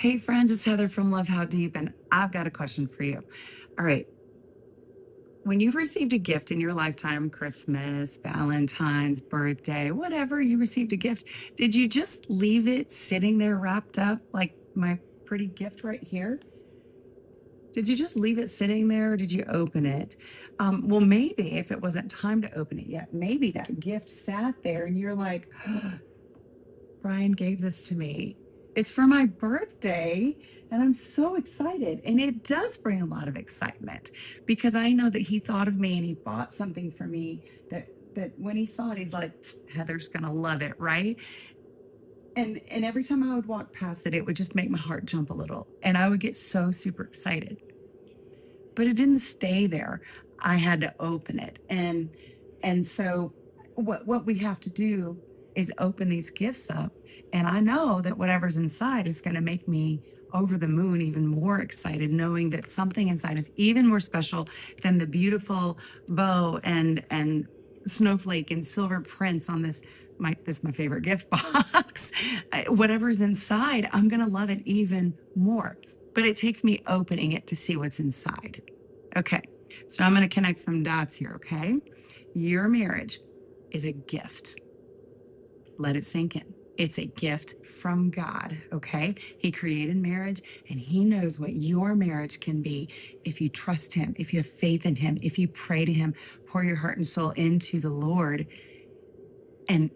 Hey friends, it's Heather from Love How Deep, and I've got a question for you. All right. When you've received a gift in your lifetime, Christmas, Valentine's, birthday, whatever, you received a gift, did you just leave it sitting there wrapped up like my pretty gift right here? Did you just leave it sitting there or did you open it? Well, maybe if it wasn't time to open it yet, maybe that gift sat there and you're like, Brian gave this to me. It's for my birthday, and I'm so excited. And it does bring a lot of excitement because I know that he thought of me and he bought something for me that when he saw it, he's like, Heather's gonna love it, right? And every time I would walk past it, it would just make my heart jump a little, and I would get so super excited. But it didn't stay there. I had to open it, and so what we have to do is open these gifts up, and I know that whatever's inside is going to make me over the moon, even more excited, knowing that something inside is even more special than the beautiful bow and snowflake and silver prints on this my favorite gift box. Whatever's inside, I'm going to love it even more, but it takes me opening it to see what's inside. Okay, so I'm going to connect some dots here. Okay, your marriage is a gift. Let it sink in. It's a gift from God, okay? He created marriage, and he knows what your marriage can be if you trust him, if you have faith in him, if you pray to him, pour your heart and soul into the Lord. And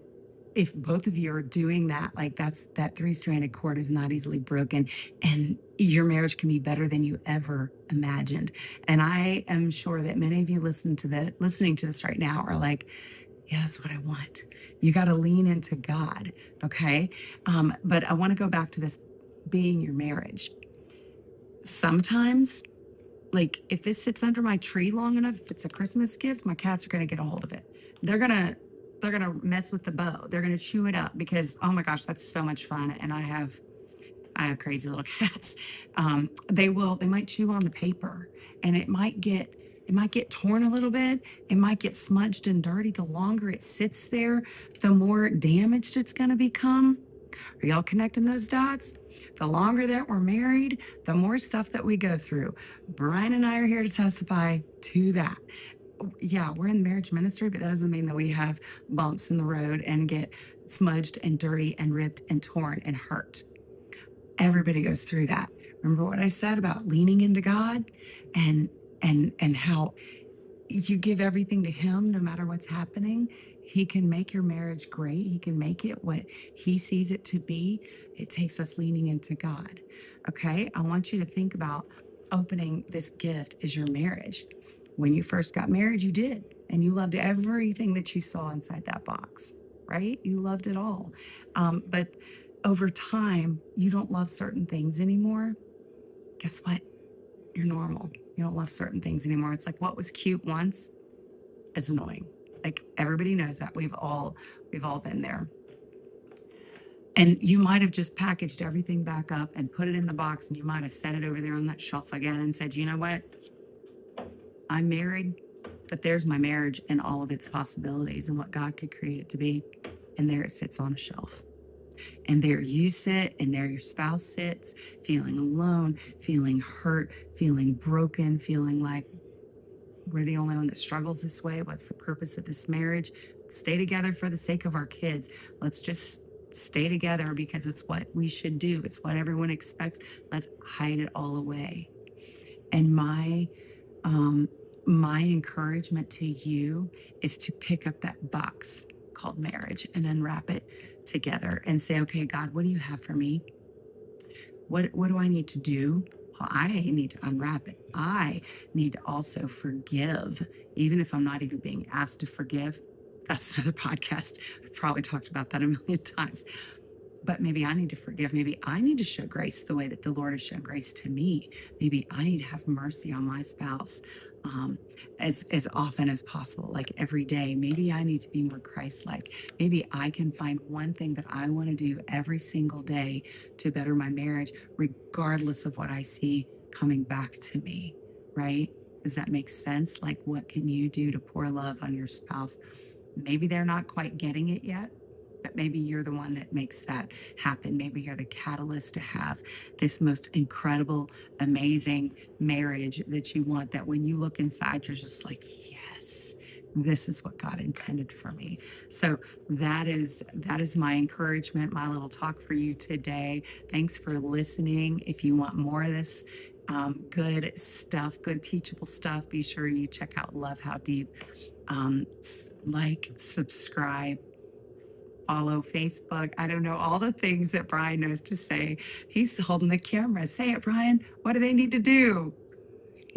if both of you are doing that, like that three-stranded cord is not easily broken, and your marriage can be better than you ever imagined. And I am sure that many of you listening to this right now are like, yeah, that's what I want. You got to lean into God, okay? But I want to go back to this being your marriage. Sometimes, like if this sits under my tree long enough, if it's a Christmas gift, my cats are going to get a hold of it. They're gonna mess with the bow. They're gonna chew it up because, oh my gosh, that's so much fun. And I have crazy little cats. They might chew on the paper, and it might get torn a little bit. It might get smudged and dirty. The longer it sits there, the more damaged it's going to become. Are y'all connecting those dots? The longer that we're married, the more stuff that we go through. Brian and I are here to testify to that. Yeah, we're in marriage ministry, but that doesn't mean that we have bumps in the road and get smudged and dirty and ripped and torn and hurt. Everybody goes through that. Remember what I said about leaning into God and how you give everything to him no matter what's happening. He can make your marriage great. He can make it what he sees it to be. It takes us leaning into God. Okay? I want you to think about opening this gift as your marriage. When you first got married, you did, and you loved everything that you saw inside that box, right? You loved it all. But over time, you don't love certain things anymore. Guess what? You're normal. You don't love certain things anymore. It's like what was cute once is annoying. Like everybody knows that. We've all been there. And you might have just packaged everything back up and put it in the box, and you might have set it over there on that shelf again and said, you know what? I'm married, but there's my marriage and all of its possibilities and what God could create it to be. And there it sits on a shelf. And there you sit, and there your spouse sits, feeling alone, feeling hurt, feeling broken, feeling like we're the only one that struggles this way. What's the purpose of this marriage? Stay together for the sake of our kids. Let's just stay together because it's what we should do. It's what everyone expects. Let's hide it all away. And my encouragement to you is to pick up that box called marriage and unwrap it together and say, okay, God, what do you have for me? What do I need to do? Well, I need to unwrap it. I need to also forgive, even if I'm not even being asked to forgive. That's another podcast. I've probably talked about that a million times. But maybe I need to forgive. Maybe I need to show grace the way that the Lord has shown grace to me. Maybe I need to have mercy on my spouse as often as possible, like every day. Maybe I need to be more Christ-like. Maybe I can find one thing that I want to do every single day to better my marriage, regardless of what I see coming back to me, right? Does that make sense? Like, what can you do to pour love on your spouse? Maybe they're not quite getting it yet, but maybe you're the one that makes that happen. Maybe you're the catalyst to have this most incredible, amazing marriage that you want, that when you look inside, you're just like, yes, this is what God intended for me. So that is my encouragement, my little talk for you today. Thanks for listening. If you want more of this good stuff, good teachable stuff, be sure you check out Love How Deep. Like, subscribe, follow Facebook. I don't know all the things that Brian knows to say. He's holding the camera. Say it, Brian. What do they need to do?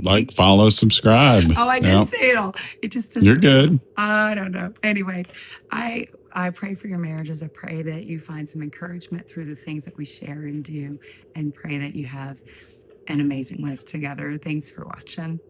Like, follow, subscribe. Oh, I did Yep. say it all. It just doesn't. You're good. I don't know. Anyway, I pray for your marriages. I pray that you find some encouragement through the things that we share and do, and pray that you have an amazing life together. Thanks for watching.